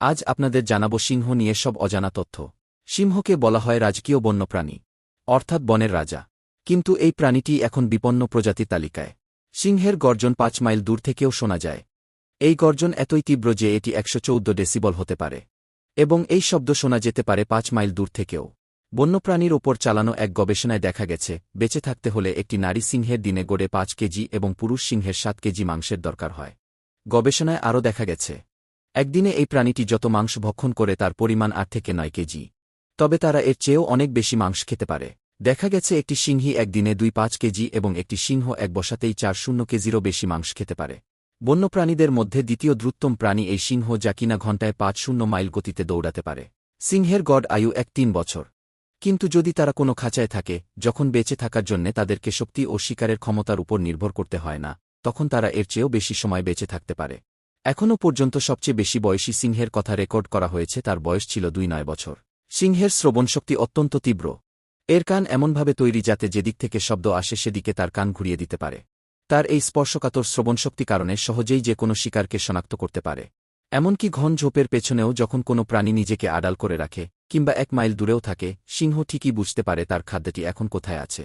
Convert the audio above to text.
আজ আপনাদের জানাবো সিংহ নিয়ে সব অজানা তথ্য। সিংহকে বলা হয় রাজকীয় বন্যপ্রাণী, অর্থাৎ বনের রাজা। কিন্তু এই প্রাণীটি এখন বিপন্ন প্রজাতির তালিকায়। সিংহের গর্জন ৫ মাইল দূর থেকেও শোনা যায়। এই গর্জন এতই তীব্র যে এটি ১১৪ ডেসিবল হতে পারে, এবং এই শব্দ শোনা যেতে পারে ৫ মাইল দূর থেকেও। বন্যপ্রাণীর ওপর চালানো এক গবেষণায় দেখা গেছে, বেঁচে থাকতে হলে একটি নারী সিংহের দিনে গড়ে ৫ কেজি এবং পুরুষ সিংহের ৭ কেজি মাংসের দরকার হয়। গবেষণায় আরও দেখা গেছে, একদিনে এই প্রাণীটি যত মাংস ভক্ষণ করে তার পরিমাণ ৮ থেকে ৯ কেজি। তবে তারা এর চেয়েও অনেক বেশি মাংস খেতে পারে। দেখা গেছে একটি সিংহী একদিনে ২-৫ কেজি এবং একটি সিংহ এক বসাতেই ৪-০ কেজিরও বেশি মাংস খেতে পারে। বন্যপ্রাণীদের মধ্যে দ্বিতীয় দ্রুততম প্রাণী এই সিংহ, যা কিনা ঘণ্টায় ৫-০ মাইল গতিতে দৌড়াতে পারে। সিংহের গড় আয়ু ৩ বছর। কিন্তু যদি তারা কোনো খাঁচায় থাকে, যখন বেঁচে থাকার জন্যে তাদেরকে শক্তি ও শিকারের ক্ষমতার উপর নির্ভর করতে হয় না, তখন তারা এর চেয়েও বেশি সময় বেঁচে থাকতে পারে। এখনও পর্যন্ত সবচেয়ে বেশি বয়সী সিংহের কথা রেকর্ড করা হয়েছে, তার বয়স ছিল ২-৯ বছর। সিংহের শ্রবণশক্তি অত্যন্ত তীব্র। এর কান এমনভাবে তৈরি যাতে যেদিক থেকে শব্দ আসে সেদিকে তার কান ঘুরিয়ে দিতে পারে। তার এই স্পর্শকাতর শ্রবণশক্তি কারণে সহজেই যে কোনো শিকারকে শনাক্ত করতে পারে। এমনকি ঘন ঝোপের পেছনেও যখন কোনো প্রাণী নিজেকে আড়াল করে রাখে, কিংবা ১ মাইল দূরেও থাকে, সিংহ ঠিকই বুঝতে পারে তার খাদ্যটি এখন কোথায় আছে।